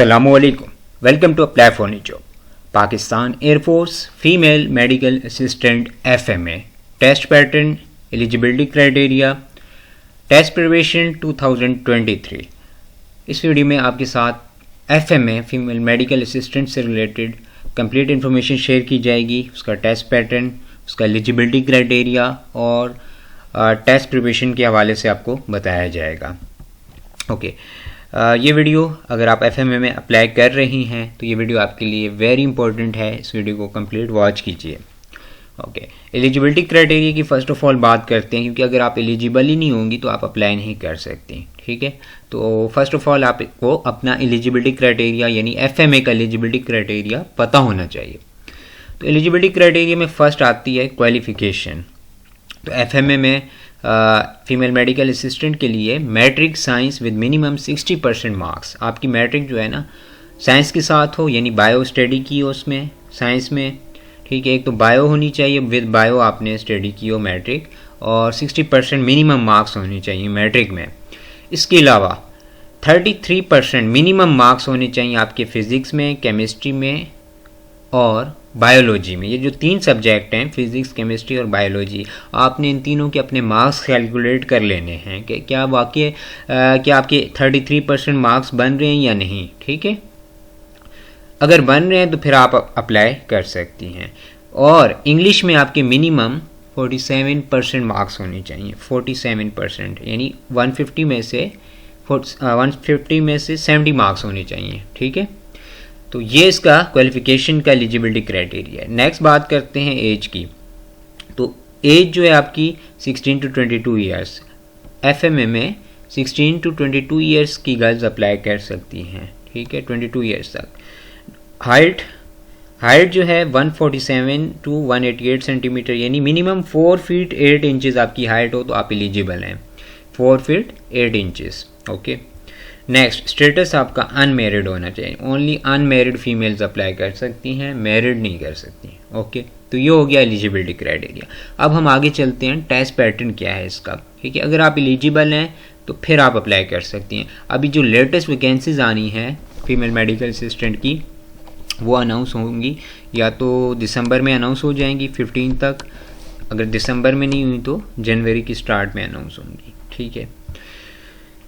Assalamualaikum. Welcome to Apply for New Job. Pakistan Air Force Female Medical Assistant FMA Test Pattern Eligibility Criteria Test Preparation 2023। इस video में आपके साथ FMA female medical assistant से related complete information share की जाएगी। उसका test pattern, उसका eligibility criteria और टेस्ट प्रिपरेशन के हवाले से आपको बताया जाएगा। ओके, ये वीडियो अगर आप FMA में अप्लाई कर रही हैं तो ये वीडियो आपके लिए वेरी इंपॉर्टेंट है। इस वीडियो को कंप्लीट वॉच कीजिए। ओके, एलिजिबिलिटी क्राइटेरिया की फ़र्स्ट ऑफ ऑल बात करते हैं, क्योंकि अगर आप एलिजिबल ही नहीं होंगी तो आप अप्लाई नहीं कर सकती। ठीक है, तो फर्स्ट ऑफ ऑल आपको अपना एलिजिबिलिटी क्राइटेरिया यानी FMA का एलिजिबिलिटी क्राइटेरिया पता होना चाहिए। तो एलिजिबिलिटी क्राइटेरिया में फ़र्स्ट आती है क्वालिफ़िकेशन। तो FMA में फीमेल मेडिकल असिस्टेंट के लिए matric science with minimum 60% marks. आपकी मैट्रिक जो है ना साइंस के साथ हो, यानी बायो स्टडी की हो उसमें साइंस में। ठीक है, एक तो बायो होनी चाहिए, विद बायो आपने स्टडी की हो मैट्रिक, और 60% मिनिमम मार्क्स होनी चाहिए मैट्रिक में। इसके अलावा 33% मिनिमम मार्क्स होने चाहिए आपके फिज़िक्स में, केमिस्ट्री में और बायोलॉजी में। ये जो तीन सब्जेक्ट हैं फिज़िक्स, केमिस्ट्री और बायोलॉजी, आपने इन तीनों के अपने मार्क्स कैलकुलेट कर लेने हैं कि क्या वाकई क्या आपके 33% मार्क्स बन रहे हैं या नहीं। ठीक है, अगर बन रहे हैं तो फिर आप अप्लाई कर सकती हैं। और इंग्लिश में आपके मिनिमम 47% मार्क्स होने चाहिए। 47% यानी 150 में से 70 मार्क्स होने चाहिए। ठीक है, तो ये इसका क्वालिफिकेशन का एलिजिबिलिटी क्राइटेरिया है। नेक्स्ट बात करते हैं एज की। तो एज जो है आपकी 16 to 22 ईयर्स। FMA में 16 to 22 ईयर्स की गर्ल्स अप्लाई कर सकती हैं। ठीक है, 22 ईयर्स तक। हाइट जो है 147 to 188 सेंटीमीटर, यानी मिनिमम 4 फीट 8 इंचज़ आपकी हाइट हो तो आप एलिजिबल हैं। 4 feet 8 inches. Okay, next status आपका अनमेरिड होना चाहिए। ओनली अनमेरिड फीमेल्स अप्लाई कर सकती हैं, मैरिड नहीं कर सकती। ओके, तो ये हो गया एलिजिबिलिटी क्राइटेरिया। अब हम आगे चलते हैं, टेस्ट पैटर्न क्या है इसका। ठीक है, अगर आप एलिजिबल हैं तो फिर आप अप्लाई कर सकती हैं। अभी जो लेटेस्ट वैकेंसीज आनी है फीमेल मेडिकल असिस्टेंट की, वो अनाउंस होंगी, या तो दिसंबर में अनाउंस हो जाएंगी 15 तक। अगर दिसंबर में नहीं हुई तो जनवरी की स्टार्ट में अनाउंस होंगी। ठीक है,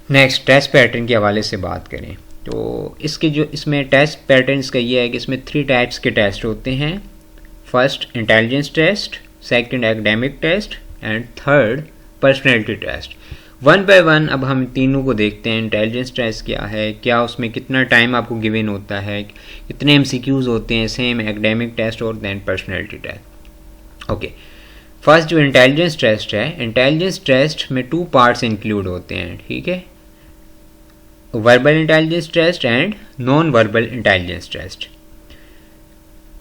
नेक्स्ट टेस्ट पैटर्न के हवाले से बात करें तो इसके जो इसमें टेस्ट पैटर्न्स का ये है कि इसमें 3 टाइप्स के टेस्ट होते हैं। First intelligence test, second academic test and third personality test. One by one अब हम तीनों को देखते हैं। इंटेलिजेंस टेस्ट क्या है, क्या उसमें कितना टाइम आपको गिवन होता है, कितने MCQs होते हैं, सेम एकेडमिक टेस्ट और then personality test. Okay, first जो इंटेलिजेंस टेस्ट है, इंटेलिजेंस टेस्ट में 2 पार्ट्स इंक्लूड होते हैं। ठीक है, verbal intelligence test and non verbal intelligence test.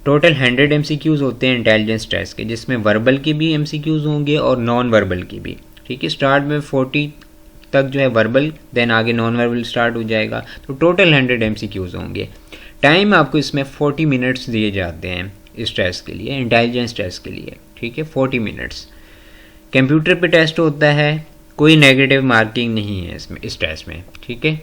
Total 100 MCQs होते हैं इंटेलिजेंस टेस्ट के, जिसमें वर्बल के भी MCQs होंगे और नॉन वर्बल के भी। ठीक है, स्टार्ट में 40 तक जो है वर्बल, देन आगे नॉन वर्बल स्टार्ट हो जाएगा, तो टोटल 100 MCQs होंगे। टाइम आपको इसमें 40 मिनट्स दिए जाते हैं इस टेस्ट के लिए, इंटेलिजेंस टेस्ट के लिए। ठीक है, 40 मिनट्स। कंप्यूटर पे टेस्ट होता है, कोई नेगेटिव मार्किंग नहीं है इसमें, इस टेस्ट में। ठीक है,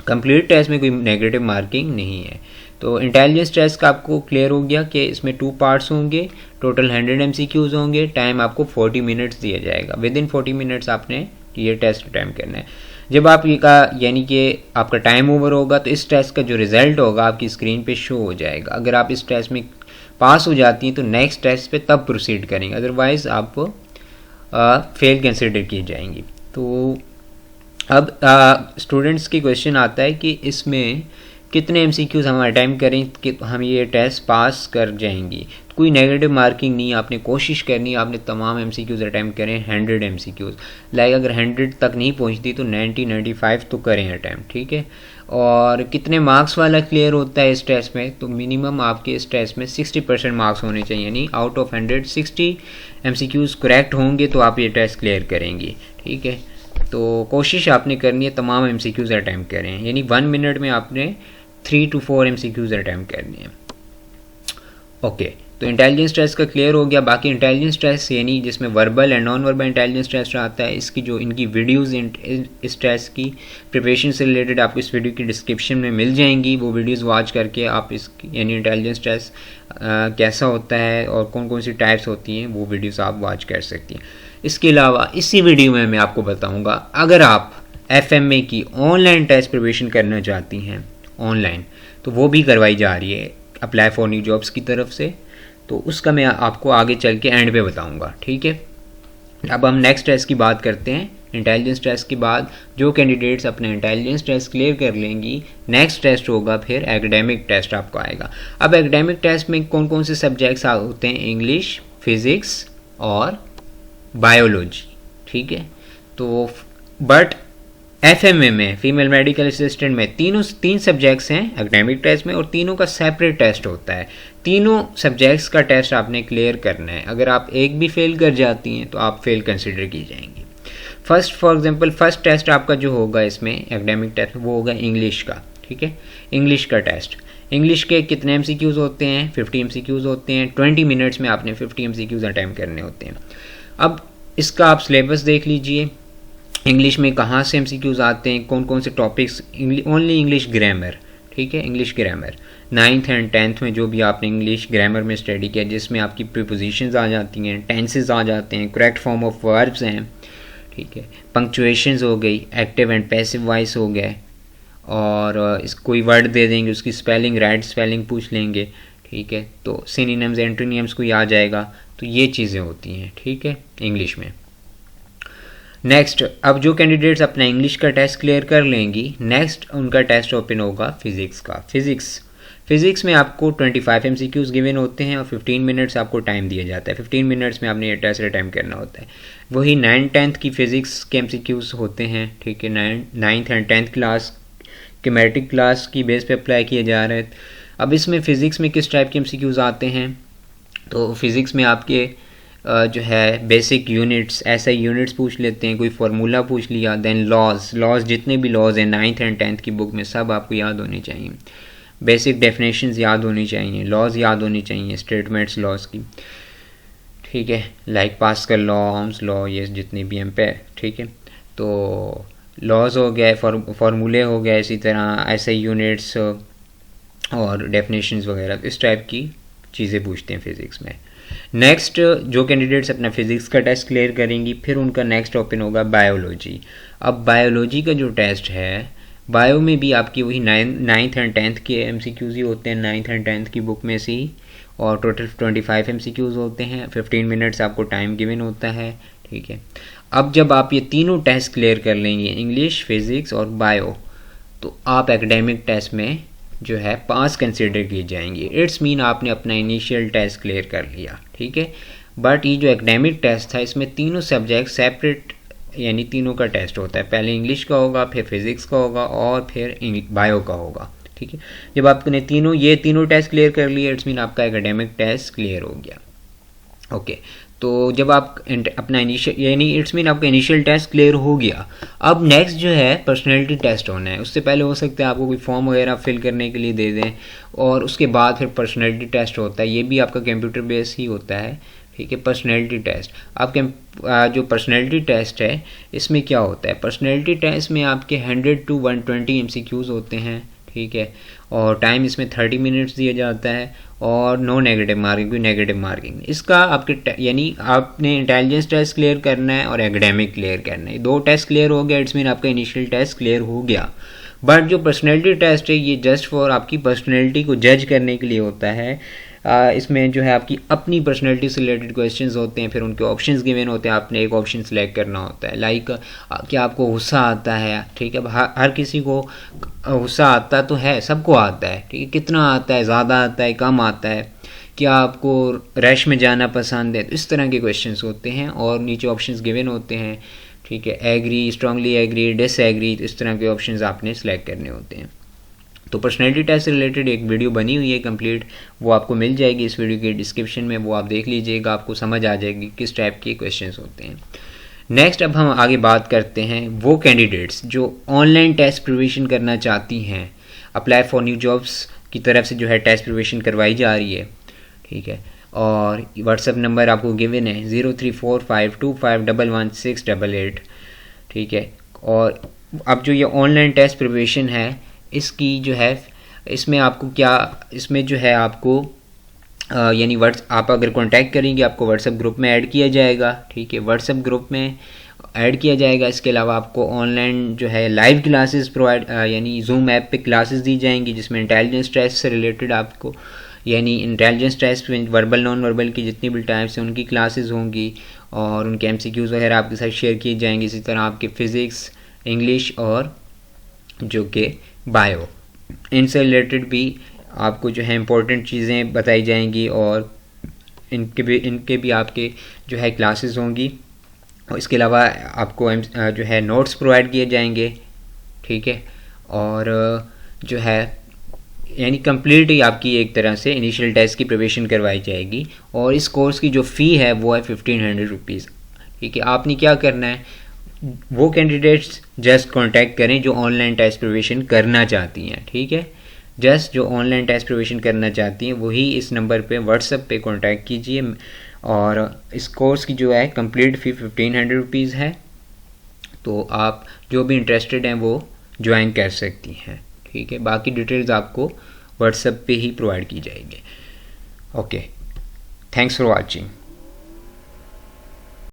कंप्लीट टेस्ट में कोई नेगेटिव मार्किंग नहीं है। तो इंटेलिजेंस टेस्ट का आपको क्लियर हो गया कि इसमें 2 पार्ट्स होंगे, टोटल 100 MCQs होंगे, टाइम आपको 40 मिनट्स दिया जाएगा। विद इन 40 मिनट्स आपने ये टेस्ट अटैम्प्ट करना है। जब आप ये का यानी कि आपका टाइम ओवर होगा तो इस टेस्ट का जो रिज़ल्ट होगा आपकी स्क्रीन पे शो हो जाएगा। अगर आप इस टेस्ट में पास हो जाती हैं तो नेक्स्ट टेस्ट पे तब प्रोसीड करेंगे, अदरवाइज़ आप फेल कंसिडर की जाएंगी। तो अब स्टूडेंट्स की क्वेश्चन आता है कि इसमें कितने MCQs हम अटैम्प्ट करें कि हम ये टेस्ट पास कर जाएंगी। तो कोई नेगेटिव मार्किंग नहीं, आपने कोशिश करनी है, आपने तमाम MCQs अटैम्प्ट करें 100 MCQs। लाइक अगर 100 तक नहीं पहुंचती तो 90-95 तो करें अटैम्प्ट। ठीक है, और कितने मार्क्स वाला क्लियर होता है इस टेस्ट में, तो मिनिमम आपके इस टेस्ट में 60% मार्क्स होने चाहिए, यानी आउट ऑफ 100 60 MCQs करेक्ट होंगे तो आप ये टेस्ट क्लियर करेंगी। ठीक है, तो कोशिश आपने करनी है तमाम MCQs अटैम्प्ट करें, यानी 1 मिनट में आपने 3 to 4 MCQs अटैम्प्ट करनी है। ओके, तो तो इंटेलिजेंस टेस्ट का क्लियर हो गया। बाकी इंटेलिजेंस टेस्ट यानी जिसमें verbal and non verbal intelligence test आता है, इसकी जो इनकी वीडियोज़ इस टेस्ट की प्रिपरेशन से रिलेटेड आपको इस वीडियो की डिस्क्रिप्शन में मिल जाएंगी। वो वीडियोज़ वॉच करके आप इस यानी इंटेलिजेंस टेस्ट कैसा होता है और कौन कौन सी टाइप्स होती हैं वो वीडियोज़ आप वॉच कर सकती हैं। इसके अलावा इसी वीडियो में मैं आपको बताऊँगा अगर आप FMA की ऑनलाइन टेस्ट प्रिपरेशन करना चाहती हैं ऑनलाइन, तो वो भी करवाई जा रही है अप्लाई फॉर न्यू जॉब्स की तरफ से। तो उसका मैं आपको आगे चल के एंड पे बताऊंगा, ठीक है। अब हम नेक्स्ट टेस्ट की बात करते हैं। इंटेलिजेंस टेस्ट के बाद जो कैंडिडेट्स अपना इंटेलिजेंस टेस्ट क्लियर कर लेंगी, नेक्स्ट टेस्ट होगा फिर एकेडमिक टेस्ट आपको आएगा। अब एकेडमिक टेस्ट में कौन कौन से सब्जेक्ट्स होते हैं? इंग्लिश, फिज़िक्स और बायोलॉजी, ठीक है। तो बट FMA में फीमेल मेडिकल असिस्टेंट में तीन सब्जेक्ट्स हैं एकेडमिक टेस्ट में और तीनों का सेपरेट टेस्ट होता है। तीनों सब्जेक्ट्स का टेस्ट आपने क्लियर करना है। अगर आप एक भी फेल कर जाती हैं तो आप फेल कंसिडर की जाएंगी। फॉर एग्जांपल फर्स्ट टेस्ट आपका जो होगा इसमें एकेडमिक टेस्ट वो होगा इंग्लिश का, ठीक है। इंग्लिश का टेस्ट, इंग्लिश के कितने MCQs होते हैं? 50 MCQs होते हैं। 20 मिनट्स में आपने 50 MCQs अटैम्प्ट करने होते हैं। अब इसका आप सिलेबस देख लीजिए। इंग्लिश में कहाँ से MCQs आते हैं, कौन कौन से टॉपिक्स? ओनली इंग्लिश ग्रामर, ठीक है। English grammar 9th and 10th में जो भी आपने इंग्लिश ग्रामर में स्टडी किया, जिसमें आपकी प्रीपोजिशंस आ जाती हैं, टेंसेस आ जाते हैं, करेक्ट फॉर्म ऑफ वर्ब्स हैं, ठीक है, पंक्चुएशंस हो गई, एक्टिव एंड पैसिव वॉइस हो गए, और इस कोई वर्ड दे देंगे उसकी स्पेलिंग, राइट स्पेलिंग पूछ लेंगे, ठीक है। तो सिनोनिम्स एंटोनिम्स कोई आ जाएगा। तो ये चीज़ें होती हैं, ठीक है, इंग्लिश में। नेक्स्ट, अब जो कैंडिडेट्स अपना इंग्लिश का टेस्ट क्लियर कर लेंगी, नेक्स्ट उनका टेस्ट ओपन होगा फिज़िक्स का। फिज़िक्स में आपको 25 MCQs गिवन होते हैं और 15 मिनट्स आपको टाइम दिया जाता है। 15 मिनट्स में आपने ये टेस्ट अटैम्प्ट करना होता है। वही 9th-10th की फ़िज़िक्स के MCQs होते हैं, ठीक है। 9th एंड 10th क्लास के मैट्रिक क्लास की बेस पे अप्लाई किए जा रहे हैं। अब इसमें फ़िज़िक्स में किस टाइप के MCQs आते हैं? तो फिज़िक्स में आपके जो है बेसिक यूनिट्स, ऐसे यूनिट्स पूछ लेते हैं, कोई फार्मूला पूछ लिया, देन लॉज जितने भी लॉज हैं 9th एंड 10th की बुक में सब आपको याद होने चाहिए। बेसिक डेफिनेशंस याद होनी चाहिए, लॉज याद होनी चाहिए, स्टेटमेंट्स लॉज की, ठीक है, like pascal law, Ohm's law, ये जितने भी हम पे, ठीक है। तो लॉज हो गए, फार्मूले हो गए, इसी तरह ऐसे यूनिट्स और डेफिनेशंस वगैरह, इस टाइप की चीज़ें पूछते हैं फिज़िक्स में। नेक्स्ट, जो कैंडिडेट्स अपना फिज़िक्स का टेस्ट क्लियर करेंगी, फिर उनका नेक्स्ट ओपन होगा बायोलॉजी। अब बायोलॉजी का जो टेस्ट है, बायो में भी आपकी वही 9th एंड 10th के MCQs ही होते हैं, 9th एंड 10th की बुक में से ही, और टोटल 25 MCQs होते हैं। 15 मिनट्स आपको टाइम गिवन होता है, ठीक है। अब जब आप ये तीनों टेस्ट क्लियर कर लेंगे, इंग्लिश, फिज़िक्स और बायो, तो आप एकेडमिक टेस्ट में जो है पास कंसिडर किए जाएंगे। इट्स मीन आपने अपना इनिशियल टेस्ट क्लियर कर लिया, ठीक है। बट ये जो एकेडमिक टेस्ट था, इसमें तीनों सब्जेक्ट सेपरेट यानी तीनों का टेस्ट होता है। पहले इंग्लिश का होगा, फिर फिज़िक्स का होगा और फिर बायो का होगा, ठीक है। जब आपने ये तीनों टेस्ट क्लियर कर लिए, इट्स मीन आपका एकेडमिक टेस्ट क्लियर हो गया, ओके। तो जब आप अपना इनिशियल यानी इट्स मीन आपका इनिशियल टेस्ट क्लियर हो गया, अब नेक्स्ट जो है पर्सनैलिटी टेस्ट होना है। उससे पहले हो सकता है आपको कोई फॉर्म वगैरह फिल करने के लिए दे दें, और उसके बाद फिर पर्सनैलिटी टेस्ट होता है। ये भी आपका कंप्यूटर बेस ही होता है, ठीक है। पर्सनैलिटी टेस्ट, आपके जो पर्सनैलिटी टेस्ट है इसमें क्या होता है? पर्सनैलिटी टेस्ट में आपके 100 to 120 MCQs होते हैं, ठीक है, और टाइम इसमें 30 मिनट्स दिया जाता है, और नो नेगेटिव मार्किंग, कोई नेगेटिव मार्किंग। इसका आपके यानी आपने इंटेलिजेंस टेस्ट क्लियर करना है और एकेडमिक क्लियर करना है। 2 टेस्ट क्लियर हो गया, इट्स मीन आपका इनिशियल टेस्ट क्लियर हो गया। बट जो पर्सनैलिटी टेस्ट है, ये जस्ट फॉर आपकी पर्सनैलिटी को जज करने के लिए होता है। इसमें जो है आपकी अपनी पर्सनैलिटी से रिलेटेड क्वेश्चंस होते हैं, फिर उनके ऑप्शंस गिवन होते हैं, आपने एक ऑप्शन सेलेक्ट करना होता है। लाइक क्या आपको गुस्सा आता है, ठीक है। हर किसी को गुस्सा आता तो है, सबको आता है, ठीक है। कितना आता है, ज़्यादा आता है, कम आता है, क्या आपको रश में जाना पसंद है, तो इस तरह के क्वेश्चंस होते हैं, और नीचे ऑप्शंस गिवन होते हैं, ठीक है। एग्री, स्ट्रांगली एग्री, डिसएग्री, इस तरह के ऑप्शंस आपने सेलेक्ट करने होते हैं। तो पर्सनैलिटी टेस्ट से रिलेटेड एक वीडियो बनी हुई है कंप्लीट, वो आपको मिल जाएगी इस वीडियो के डिस्क्रिप्शन में, वो आप देख लीजिएगा, आपको समझ आ जाएगी किस टाइप के क्वेश्चंस होते हैं। नेक्स्ट, अब हम आगे बात करते हैं वो कैंडिडेट्स जो ऑनलाइन टेस्ट प्रिपरेशन करना चाहती हैं। अप्लाई फॉर न्यू जॉब्स की तरफ से जो है टेस्ट प्रिपरेशन करवाई जा रही है, ठीक है। और व्हाट्सअप नंबर आपको गिवन है 034525111688, ठीक है। और अब जो ये ऑनलाइन टेस्ट प्रिपरेशन है इसकी जो है इसमें आपको क्या, इसमें जो है आपको यानी आप अगर कांटेक्ट करेंगे आपको व्हाट्सएप ग्रुप में ऐड किया जाएगा, ठीक है, व्हाट्सएप ग्रुप में ऐड किया जाएगा। इसके अलावा आपको ऑनलाइन जो है लाइव क्लासेस प्रोवाइड यानी जूम ऐप पे क्लासेस दी जाएंगी जिसमें इंटेलिजेंस टेस्ट से रिलेटेड आपको यानी इंटेलिजेंस टेस्ट में वर्बल नॉन वर्बल की जितनी भी टाइप्स हैं उनकी क्लासेस होंगी और उनके MCQs वगैरह आपके साथ शेयर किए जाएंगे। इसी तरह आपके फ़िज़िक्स, इंग्लिश और जो कि बायो, इनसे रिलेटेड भी आपको जो है इम्पोर्टेंट चीज़ें बताई जाएंगी और इनके भी आपके जो है क्लासेस होंगी। और इसके अलावा आपको जो है नोट्स प्रोवाइड किए जाएंगे, ठीक है। और जो है यानी कंप्लीट ही आपकी एक तरह से इनिशियल टेस्ट की प्रिपरेशन करवाई जाएगी। और इस कोर्स की जो फ़ी है वो है 1500 रुपीज़, ठीक है। आपने क्या करना है, वो कैंडिडेट्स जस्ट कांटेक्ट करें जो ऑनलाइन टेस्ट प्रिपरेशन करना चाहती हैं, ठीक है। जस्ट जो ऑनलाइन टेस्ट प्रिपरेशन करना चाहती हैं वही इस नंबर पे व्हाट्सएप पे कांटेक्ट कीजिए। और इस कोर्स की जो है कंप्लीट फ़ी 1500 रुपीज़ है, तो आप जो भी इंटरेस्टेड हैं वो ज्वाइन कर सकती हैं, ठीक है। बाकी डिटेल्स आपको व्हाट्सएप पे ही प्रोवाइड की जाएगी। Okay, thanks for watching.